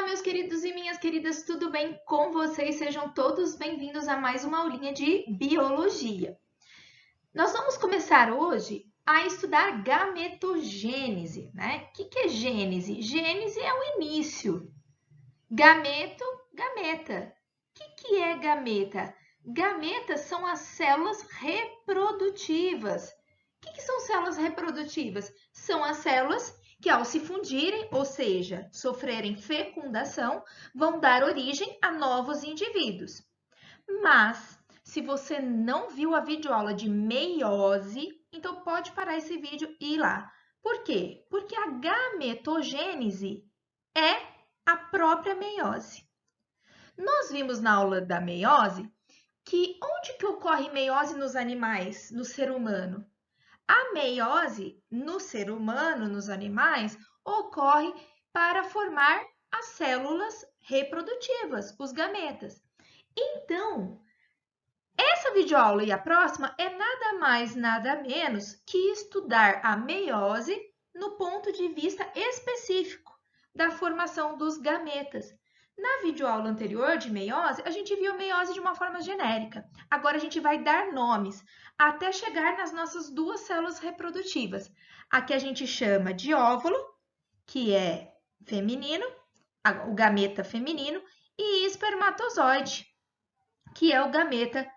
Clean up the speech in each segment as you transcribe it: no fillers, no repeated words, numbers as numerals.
Olá, meus queridos e minhas queridas, tudo bem com vocês? Sejam todos bem-vindos a mais uma aulinha de biologia. Nós vamos começar hoje a estudar gametogênese, né? O que é gênese? Gênese é o início. Gameto, gameta. O que é gameta? Gametas são as células reprodutivas. O que são células reprodutivas? São as células que, ao se fundirem, ou seja, sofrerem fecundação, vão dar origem a novos indivíduos. Mas, se você não viu a videoaula de meiose, então pode parar esse vídeo e ir lá. Por quê? Porque a gametogênese é a própria meiose. Nós vimos na aula da meiose que onde que ocorre meiose nos animais, no ser humano? A meiose no ser humano, nos animais, ocorre para formar as células reprodutivas, os gametas. Então, essa videoaula e a próxima é nada mais, nada menos que estudar a meiose no ponto de vista específico da formação dos gametas. Na videoaula anterior de meiose, a gente viu meiose de uma forma genérica. Agora a gente vai dar nomes até chegar nas nossas duas células reprodutivas. Aqui a gente chama de óvulo, que é feminino, o gameta feminino, e espermatozoide, que é o gameta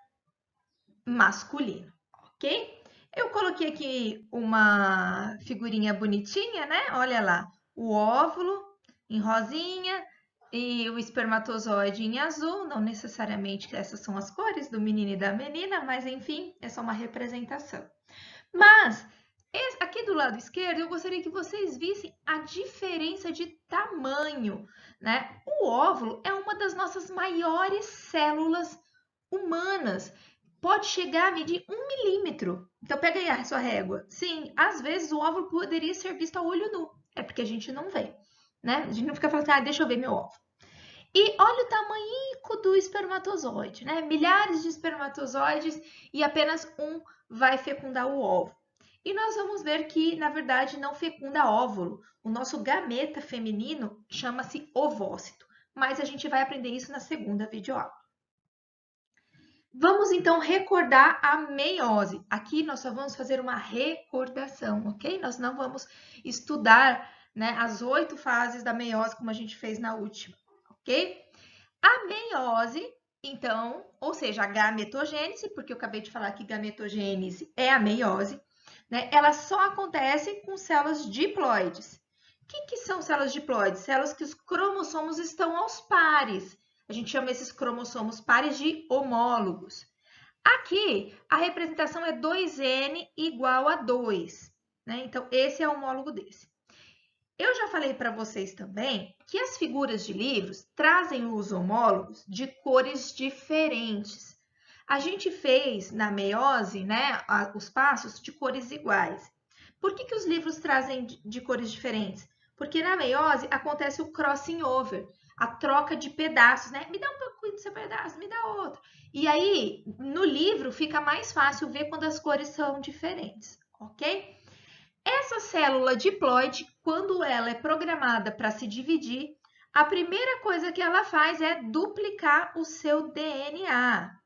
masculino, ok? Eu coloquei aqui uma figurinha bonitinha, né? Olha lá, o óvulo em rosinha, e o espermatozoide em azul, não necessariamente que essas são as cores do menino e da menina, mas enfim, é só uma representação. Mas, aqui do lado esquerdo, eu gostaria que vocês vissem a diferença de tamanho, né? O óvulo é uma das nossas maiores células humanas. Pode chegar a medir 1 milímetro. Então, pega aí a sua régua. Sim, às vezes o óvulo poderia ser visto a olho nu. É porque a gente não vê, né? A gente não fica falando assim, deixa eu ver meu óvulo. E olha o tamanho do espermatozoide, né? Milhares de espermatozoides e apenas um vai fecundar o óvulo. E nós vamos ver que, na verdade, não fecunda óvulo. O nosso gameta feminino chama-se ovócito. Mas a gente vai aprender isso na segunda videoaula. Vamos então recordar a meiose. Aqui nós só vamos fazer uma recordação, ok? Nós não vamos estudar, né, as 8 fases da meiose como a gente fez na última, ok? A meiose, então, ou seja, a gametogênese, porque eu acabei de falar que gametogênese é a meiose, né? Ela só acontece com células diploides. O que são células diploides? Células que os cromossomos estão aos pares. A gente chama esses cromossomos pares de homólogos. Aqui, a representação é 2N igual a 2, né? Então, esse é o homólogo desse. Eu já falei para vocês também que as figuras de livros trazem os homólogos de cores diferentes. A gente fez na meiose, né, os passos de cores iguais. Por que os livros trazem de cores diferentes? Porque na meiose acontece o crossing over, a troca de pedaços, né? Me dá um pouquinho do seu pedaço, me dá outro. E aí, no livro, fica mais fácil ver quando as cores são diferentes, ok? Essa célula diploide, quando ela é programada para se dividir, a primeira coisa que ela faz é duplicar o seu DNA.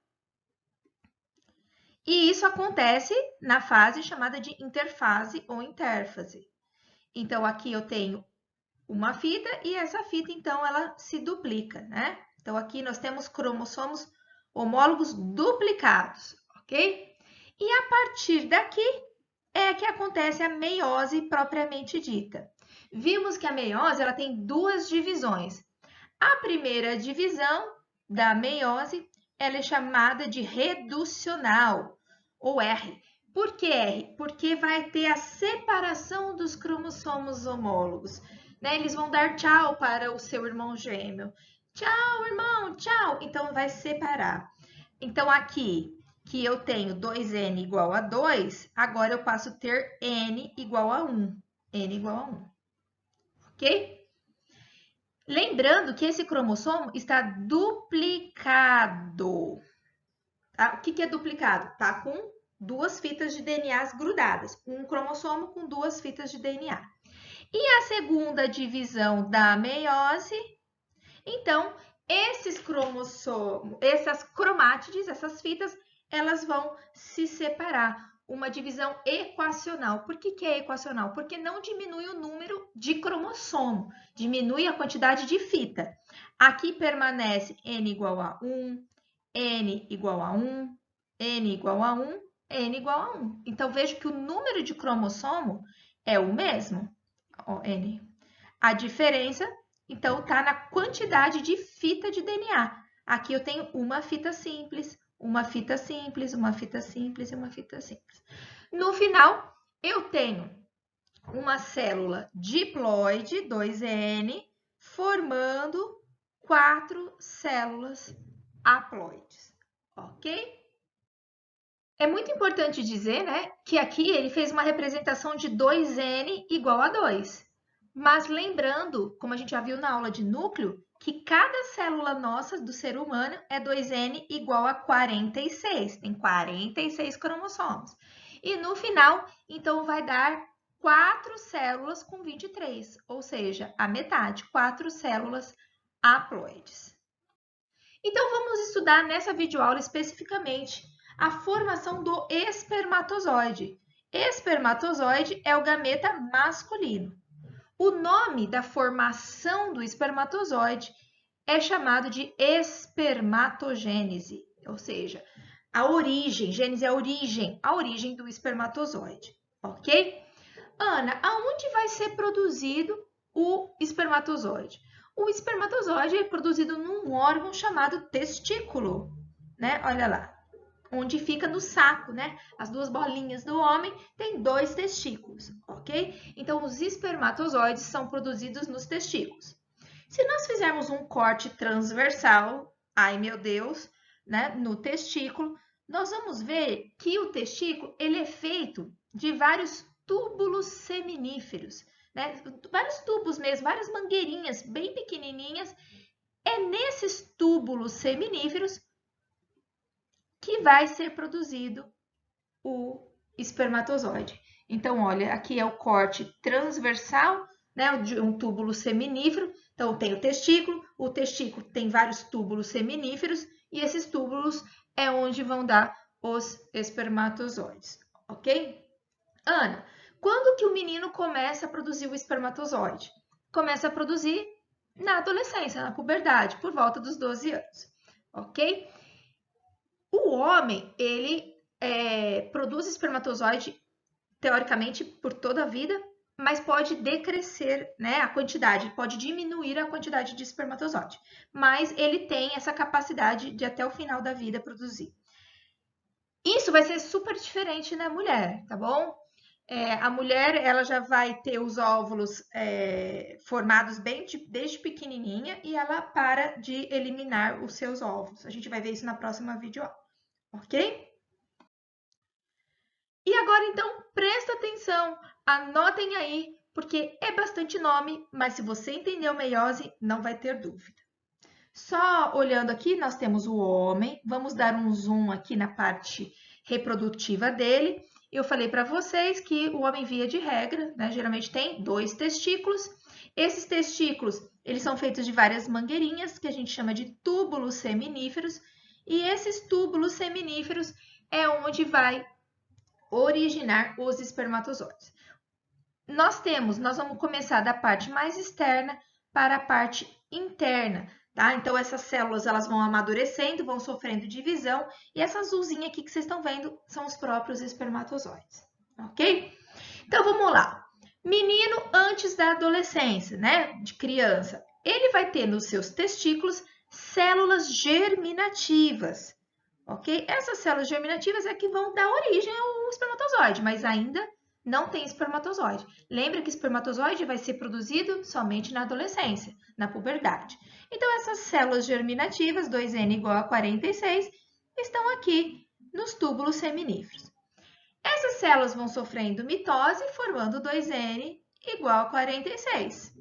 E isso acontece na fase chamada de interfase ou intérfase. Então, aqui eu tenho uma fita e essa fita, então, ela se duplica, né? Então, aqui nós temos cromossomos homólogos duplicados, ok? E a partir daqui é que acontece a meiose propriamente dita. Vimos que a meiose ela tem duas divisões. A primeira divisão da meiose ela é chamada de reducional, ou R. Por que R? Porque vai ter a separação dos cromossomos homólogos. Né? Eles vão dar tchau para o seu irmão gêmeo. Tchau, irmão, tchau. Então, vai separar. Então, aqui, que eu tenho 2N igual a 2, agora eu passo a ter N igual a 1. N igual a 1. Ok? Lembrando que esse cromossomo está duplicado. Tá? O que é duplicado? Tá com duas fitas de DNA grudadas. Um cromossomo com duas fitas de DNA. E a segunda divisão da meiose Então, esses cromossomos, essas cromátides, essas fitas, elas vão se separar. Uma divisão equacional. Por que é equacional? Porque não diminui o número de cromossomo, diminui a quantidade de fita. Aqui permanece N igual a 1, N igual a 1, N igual a 1, N igual a 1. Então, vejo que o número de cromossomo é o mesmo. Ó, N. A diferença, então, está na quantidade de fita de DNA. Aqui eu tenho uma fita simples, uma fita simples, uma fita simples e uma fita simples. No final, eu tenho uma célula diploide, 2N, formando 4 células haploides, ok? É muito importante dizer, né, que aqui ele fez uma representação de 2N igual a 2. Mas lembrando, como a gente já viu na aula de núcleo, que cada célula nossa do ser humano é 2N igual a 46. Tem 46 cromossomos. E no final, então, vai dar 4 células com 23, ou seja, a metade, 4 células haploides. Então, vamos estudar nessa videoaula especificamente a formação do espermatozoide. Espermatozoide é o gameta masculino. O nome da formação do espermatozoide é chamado de espermatogênese, ou seja, a origem, gênese é a origem do espermatozoide, ok? Ana, aonde vai ser produzido o espermatozoide? O espermatozoide é produzido num órgão chamado testículo, né? Olha lá, onde fica no saco, né? As duas bolinhas do homem têm 2 testículos, ok? Então, os espermatozoides são produzidos nos testículos. Se nós fizermos um corte transversal, ai meu Deus, né? No testículo, nós vamos ver que o testículo ele é feito de vários túbulos seminíferos, né? Vários tubos mesmo, várias mangueirinhas bem pequenininhas. É nesses túbulos seminíferos que vai ser produzido o espermatozoide. Então, olha, aqui é o corte transversal, né, de um túbulo seminífero. Então, tem o testículo tem vários túbulos seminíferos e esses túbulos é onde vão dar os espermatozoides, ok? Ana, quando que o menino começa a produzir o espermatozoide? Começa a produzir na adolescência, na puberdade, por volta dos 12 anos, ok? O homem, ele produz espermatozoide, teoricamente, por toda a vida, mas pode decrescer, né, a quantidade, pode diminuir a quantidade de espermatozoide. Mas ele tem essa capacidade de, até o final da vida, produzir. Isso vai ser super diferente na mulher, tá bom? A mulher, ela já vai ter os óvulos formados desde pequenininha e ela para de eliminar os seus óvulos. A gente vai ver isso na próxima videoaula, ok? E agora, então, presta atenção, anotem aí, porque é bastante nome, mas se você entendeu meiose, não vai ter dúvida. Só olhando aqui, nós temos o homem, vamos dar um zoom aqui na parte reprodutiva dele. Eu falei para vocês que o homem, via de regra, né, geralmente tem 2 testículos. Esses testículos, eles são feitos de várias mangueirinhas, que a gente chama de túbulos seminíferos, e esses túbulos seminíferos é onde vai originar os espermatozoides. Nós vamos começar da parte mais externa para a parte interna, tá? Então, essas células, elas vão amadurecendo, vão sofrendo divisão, e essa azulzinha aqui que vocês estão vendo são os próprios espermatozoides, ok? Então, vamos lá. Menino antes da adolescência, né? De criança, ele vai ter nos seus testículos células germinativas, ok? Essas células germinativas é que vão dar origem ao espermatozoide, mas ainda não tem espermatozoide. Lembra que espermatozoide vai ser produzido somente na adolescência, na puberdade. Então, essas células germinativas, 2N igual a 46, estão aqui nos túbulos seminíferos. Essas células vão sofrendo mitose, formando 2N igual a 46,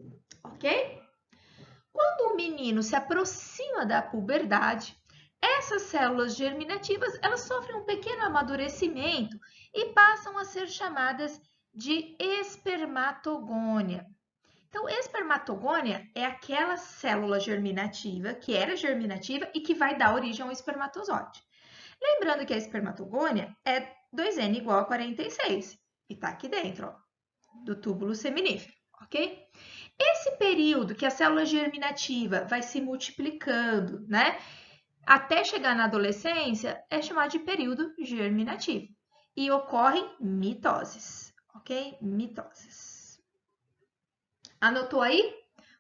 ok? Quando o menino se aproxima da puberdade, essas células germinativas, elas sofrem um pequeno amadurecimento e passam a ser chamadas de espermatogônia. Então, espermatogônia é aquela célula germinativa, que era germinativa e que vai dar origem ao espermatozoide. Lembrando que a espermatogônia é 2N igual a 46, e está aqui dentro, ó, do túbulo seminífero, ok? Esse período que a célula germinativa vai se multiplicando, né, até chegar na adolescência, é chamado de período germinativo. E ocorrem mitoses, ok? Mitoses. Anotou aí?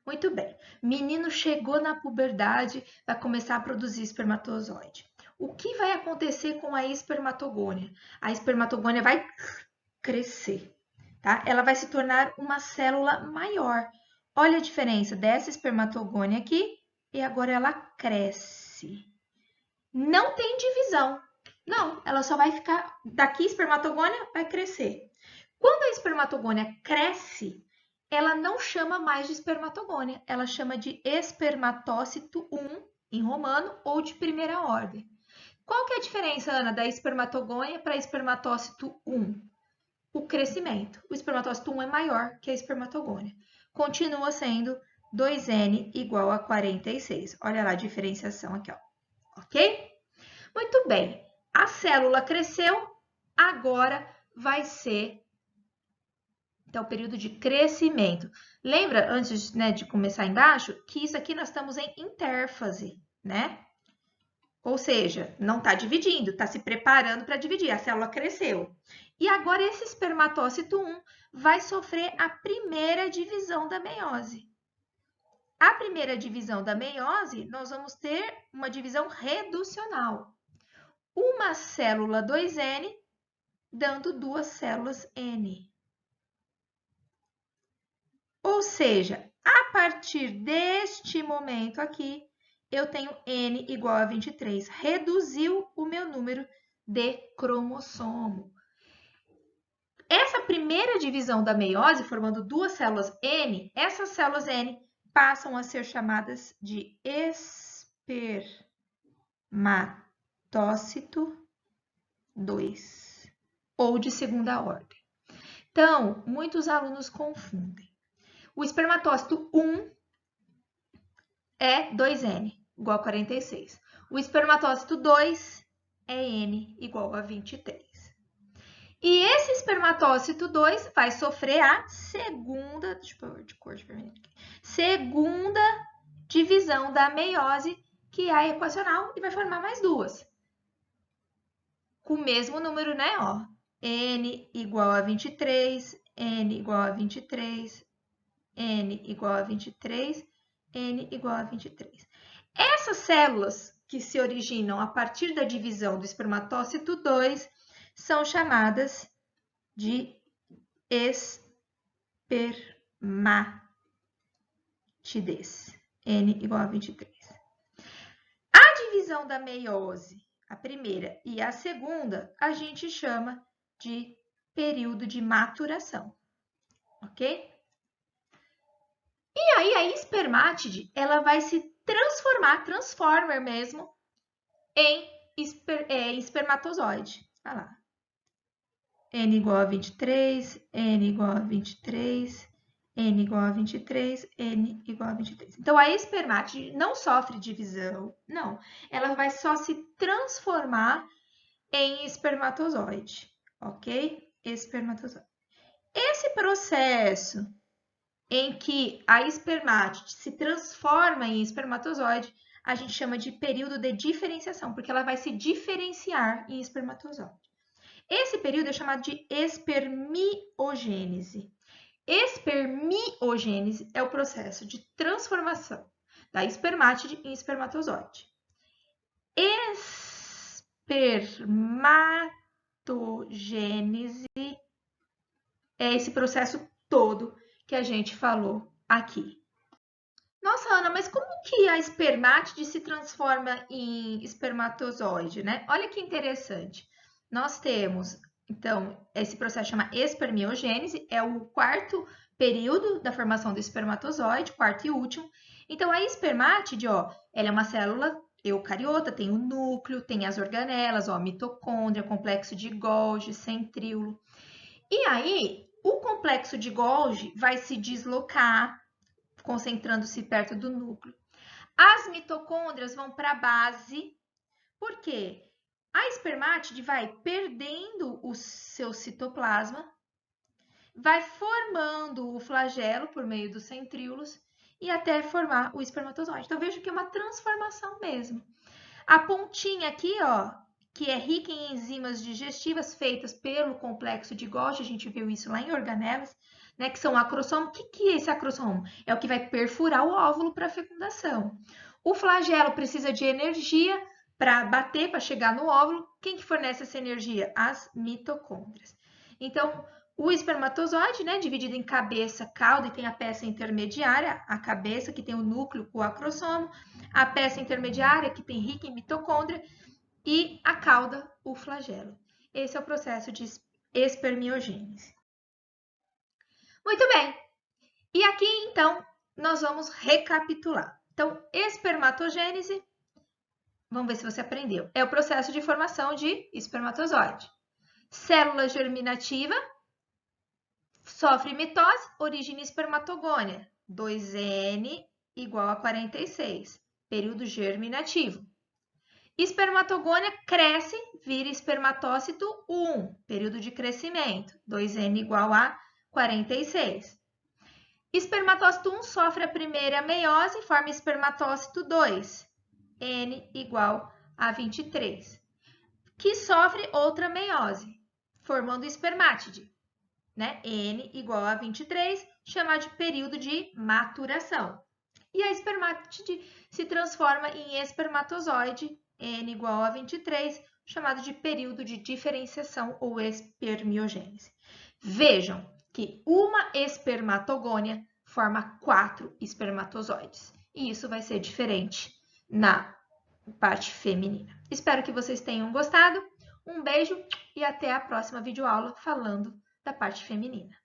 Muito bem. Menino chegou na puberdade, vai começar a produzir espermatozoide. O que vai acontecer com a espermatogônia? A espermatogônia vai crescer, tá? Ela vai se tornar uma célula maior. Olha a diferença dessa espermatogônia aqui e agora ela cresce. Não tem divisão. Não, ela só vai ficar... Daqui, espermatogônia vai crescer. Quando a espermatogônia cresce, ela não chama mais de espermatogônia. Ela chama de espermatócito 1, em romano, ou de primeira ordem. Qual que é a diferença, Ana, da espermatogônia para espermatócito 1? O crescimento. O espermatócito 1 é maior que a espermatogônia. Continua sendo 2N igual a 46. Olha lá a diferenciação aqui, ó. Ok? Muito bem. A célula cresceu, agora vai ser, então, o período de crescimento. Lembra, antes, né, de começar embaixo, que isso aqui nós estamos em intérfase, né? Ou seja, não está dividindo, está se preparando para dividir. A célula cresceu. E agora esse espermatócito 1 vai sofrer a primeira divisão da meiose. A primeira divisão da meiose, nós vamos ter uma divisão reducional. Uma célula 2N dando duas células N. Ou seja, a partir deste momento aqui, eu tenho N igual a 23. Reduziu o meu número de cromossomo. Essa primeira divisão da meiose, formando duas células N, essas células N passam a ser chamadas de espermatócito 2, ou de segunda ordem. Então, muitos alunos confundem. O espermatócito 1 é 2N, igual a 46. O espermatócito 2 é N, igual a 23. E esse espermatócito 2 vai sofrer a segunda, deixa eu pôr de cor diferente aqui, segunda divisão da meiose, que é a equacional, e vai formar mais duas. Com o mesmo número, né? Ó, N igual a 23, N igual a 23, N igual a 23, N igual a 23. Essas células que se originam a partir da divisão do espermatócito 2 são chamadas de espermatidez. N igual a 23. A divisão da meiose, a primeira e a segunda, a gente chama de período de maturação, ok? E aí a espermátide, ela vai se transformar, transformer mesmo, em espermatozoide. Olha lá. N igual a 23, N igual a 23, N igual a 23, N igual a 23. Então, a espermátide não sofre divisão, não. Ela vai só se transformar em espermatozoide, ok? Espermatozoide. Esse processo em que a espermátide se transforma em espermatozoide, a gente chama de período de diferenciação, porque ela vai se diferenciar em espermatozoide. Esse período é chamado de espermiogênese. Espermiogênese é o processo de transformação da espermátide em espermatozoide. Espermatogênese é esse processo todo que a gente falou aqui. Nossa, Ana, mas como que a espermátide se transforma em espermatozoide, né? Olha que interessante. Nós temos, então, esse processo chama espermiogênese, é o quarto período da formação do espermatozoide, quarto e último. Então, a espermátide, ó, ela é uma célula eucariota, tem o núcleo, tem as organelas, ó, mitocôndria, complexo de Golgi, centríolo. E aí, o complexo de Golgi vai se deslocar, concentrando-se perto do núcleo. As mitocôndrias vão para a base, por quê? A espermátide vai perdendo o seu citoplasma, vai formando o flagelo por meio dos centríolos e até formar o espermatozoide. Então, veja que é uma transformação mesmo. A pontinha aqui, ó, que é rica em enzimas digestivas feitas pelo complexo de Golgi, a gente viu isso lá em organelas, né, que são acrossomo. O que é esse acrossomo? É o que vai perfurar o óvulo para a fecundação. O flagelo precisa de energia para bater, para chegar no óvulo. Quem que fornece essa energia? As mitocôndrias. Então, o espermatozoide, né, dividido em cabeça, cauda, e tem a peça intermediária, a cabeça, que tem o núcleo, o acrossomo, a peça intermediária, que tem rica em mitocôndria, e a cauda, o flagelo. Esse é o processo de espermiogênese. Muito bem. E aqui, então, nós vamos recapitular. Então, espermatogênese, vamos ver se você aprendeu, é o processo de formação de espermatozoide. Célula germinativa, sofre mitose, origem espermatogônia, 2N igual a 46, período germinativo. Espermatogônia cresce, vira espermatócito 1, período de crescimento, 2N igual a 46. Espermatócito 1 sofre a primeira meiose e forma espermatócito 2, N igual a 23, que sofre outra meiose, formando espermátide, né? N igual a 23, chamado de período de maturação. E a espermátide se transforma em espermatozoide, N igual a 23, chamado de período de diferenciação ou espermiogênese. Vejam que uma espermatogônia forma 4 espermatozoides. E isso vai ser diferente na parte feminina. Espero que vocês tenham gostado. Um beijo e até a próxima videoaula falando da parte feminina.